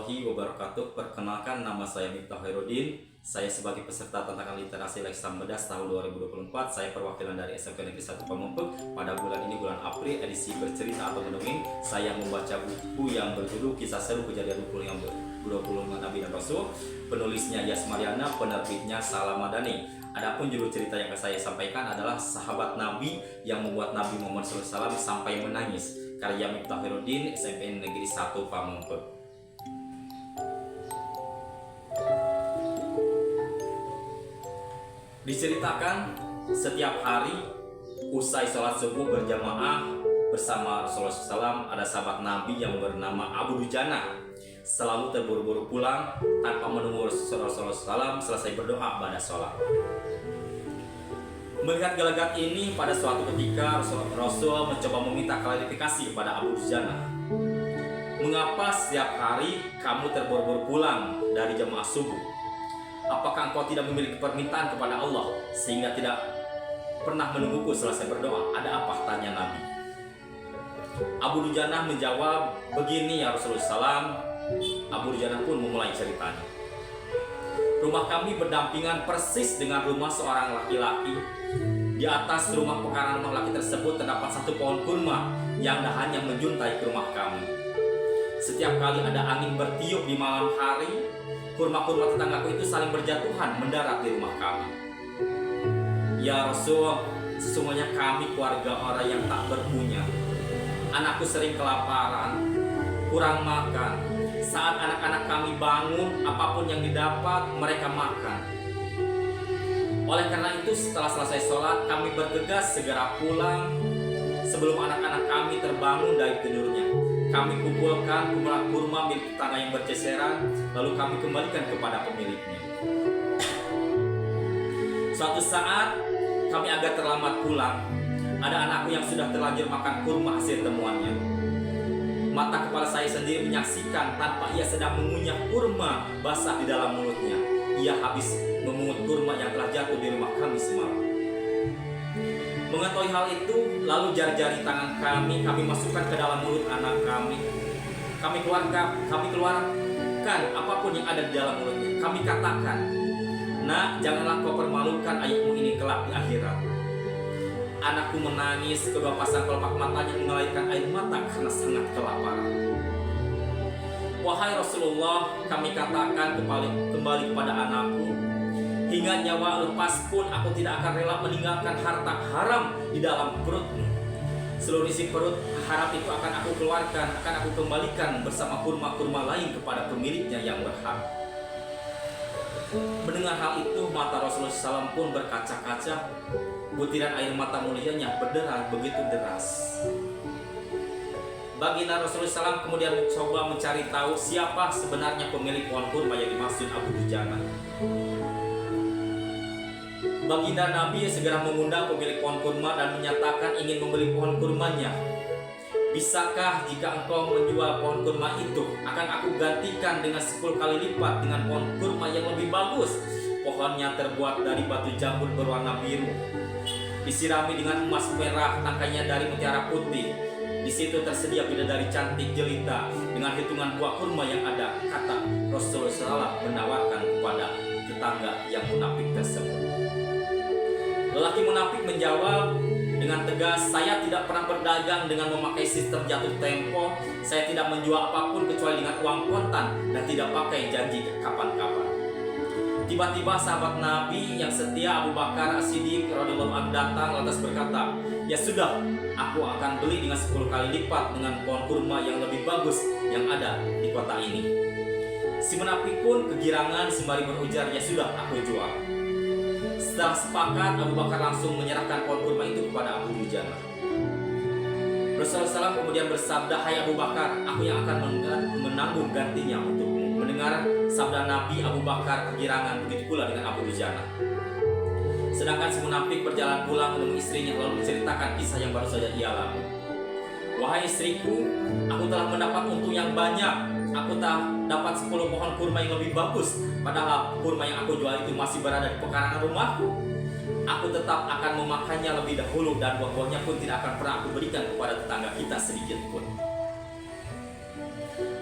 warahmatullahi wabarakatuh. Perkenalkan, nama saya Miftah Khairuddin. Saya sebagai peserta tantangan literasi Leksam Bedas tahun 2024. Saya perwakilan dari SMK Negeri 1 Pamengpeuk. Pada bulan ini, bulan April, edisi bercerita atau mendongeng, saya membaca buku yang berjudul Kisah Seru Kejadian 20 Nabi dan Rasul. Penulisnya Yas Mariana, penerbitnya Salam Madani. Adapun judul cerita yang akan saya sampaikan adalah Sahabat Nabi yang membuat Nabi Muhammad SAW sampai menangis, karya Miftah Khairuddin, SMP Negeri 1 Pamengpeuk. Diceritakan, setiap hari usai sholat subuh berjamaah bersama Rasulullah SAW, ada sahabat Nabi yang bernama Abu Dujana selalu terburu-buru pulang tanpa menunggu Rasulullah SAW selesai berdoa pada sholat. Melihat gelagat ini, pada suatu ketika Rasul mencoba meminta klarifikasi kepada Abu Dujana. Mengapa setiap hari kamu terburu-buru pulang dari jamaah subuh? Apakah engkau tidak memiliki permintaan kepada Allah sehingga tidak pernah menungguku selesai berdoa? Ada apa? Tanya Nabi. Abu Dujana menjawab, begini ya Rasulullah SAW. Abu Dujana pun memulai ceritanya. Rumah kami berdampingan persis dengan rumah seorang laki-laki. Di atas rumah pekarangan rumah laki tersebut terdapat satu pohon kurma yang dahannya menjuntai ke rumah kami. Setiap kali ada angin bertiup di malam hari, kurma-kurma tetanggaku itu saling berjatuhan mendarat di rumah kami. Ya Rasul, sesungguhnya kami keluarga orang yang tak berpunya. Anakku sering kelaparan, kurang makan. Saat anak-anak kami bangun, apapun yang didapat mereka makan. Oleh karena itu, setelah selesai sholat, kami bergegas segera pulang sebelum anak-anak kami terbangun dari tidurnya. Kami kumpulkan kumpulan kurma milik tetangga yang berceceran, lalu kami kembalikan kepada pemiliknya. Suatu saat, kami agak terlambat pulang. Ada anakku yang sudah terlanjur makan kurma hasil temuannya. Mata kepala saya sendiri menyaksikan tanpa ia sedang mengunyah kurma basah di dalam mulutnya. Ia habis memungut kurma yang telah jatuh di rumah kami semalam. Mengetahui hal itu, lalu jari-jari tangan kami masukkan ke dalam mulut anak kami. Kami keluarkan apapun yang ada di dalam mulutnya. Kami katakan, nak, janganlah kau permalukan ayahmu ini kelak di akhirat. Anakku menangis, kedua pasang kelopak matanya mengalirkan air mata karena sangat kelaparan. Wahai Rasulullah, kami katakan kembali kepada anakku, hingga nyawa lepas pun aku tidak akan rela meninggalkan harta haram di dalam perutmu. Seluruh isi perut haram itu akan aku keluarkan, akan aku kembalikan bersama kurma-kurma lain kepada pemiliknya yang berhak. Mendengar hal itu, mata Rasulullah SAW pun berkaca-kaca. Butiran air mata mulianya berderai begitu deras. Baginda Rasulullah SAW kemudian mencoba mencari tahu siapa sebenarnya pemilik pohon kurma yang dimaksud Abu Dujana. Baginda Nabi segera mengundang pemilik pohon kurma dan menyatakan ingin membeli pohon kurmanya. Bisakah jika engkau menjual pohon kurma itu, akan aku gantikan dengan 10 kali lipat dengan pohon kurma yang lebih bagus. Pohonnya terbuat dari batu jambul berwarna biru, disirami dengan emas merah, tangkainya dari mutiara putih. Di situ tersedia bidadari cantik jelita dengan hitungan buah kurma yang ada. Kata Rasulullah SAW menawarkan kepada tetangga yang munafik tersebut. Lelaki munafik menjawab dengan tegas, saya tidak pernah berdagang dengan memakai sistem jatuh tempo. Saya tidak menjual apapun kecuali dengan uang kontan dan tidak pakai janji kapan-kapan. Tiba-tiba sahabat Nabi yang setia Abu Bakar As-Siddiq radhiyallahu anhu datang lantas berkata, ya sudah, aku akan beli dengan 10 kali lipat dengan pohon kurma yang lebih bagus yang ada di kota ini. Si munafik pun kegirangan sembari berujar, ya sudah, aku jual. Setelah sepakat, Abu Bakar langsung menyerahkan pohon kurma itu kepada Abu Dujana. Rasulullah SAW kemudian bersabda, hai Abu Bakar, aku yang akan menanggung gantinya untukmu. Mendengar sabda Nabi, Abu Bakar kegirangan, begitu pula dengan Abu Dujana. Sedangkan si munafik berjalan pulang menemui istrinya lalu menceritakan kisah yang baru saja ia alami. Wahai istriku, aku telah mendapat untung yang banyak. Aku telah dapat 10 pohon kurma yang lebih bagus. Padahal kurma yang aku jual itu masih berada di pekarangan rumahku. Aku tetap akan memakannya lebih dahulu dan buah-buahnya pun tidak akan pernah aku berikan kepada tetangga kita sedikit pun.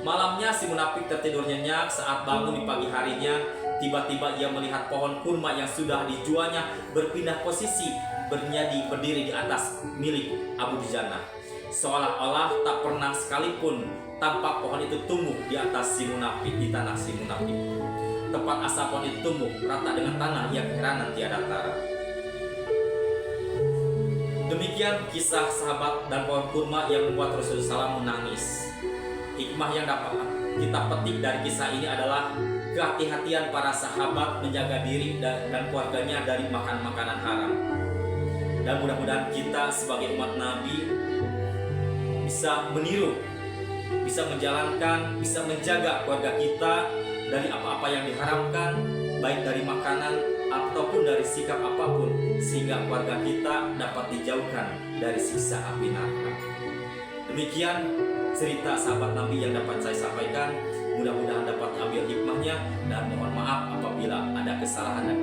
Malamnya si munafik tertidur nyenyak. Saat bangun di pagi harinya, tiba-tiba ia melihat pohon kurma yang sudah dijualnya berpindah posisi, berdiri di atas milik Abu Dujana. Seolah-olah tak pernah sekalipun tampak pohon itu tumbuh di atas si munafik, di tanah si munafik. Tepat asal pohon itu tumbuh rata dengan tanah, ia keheranan tiada tara. Demikian kisah sahabat dan pohon kurma yang membuat Rasulullah SAW menangis. Hikmah yang dapat kita petik dari kisah ini adalah kehati-hatian para sahabat menjaga diri dan keluarganya dari makan makanan haram. Dan mudah-mudahan kita sebagai umat Nabi bisa meniru, bisa menjalankan, bisa menjaga keluarga kita dari apa-apa yang diharamkan, baik dari makanan ataupun dari sikap apapun, sehingga keluarga kita dapat dijauhkan dari siksa api neraka. Demikian cerita sahabat Nabi yang dapat saya sampaikan. Mudah-mudahan dapat ambil hikmahnya, dan mohon maaf apabila ada kesalahan dan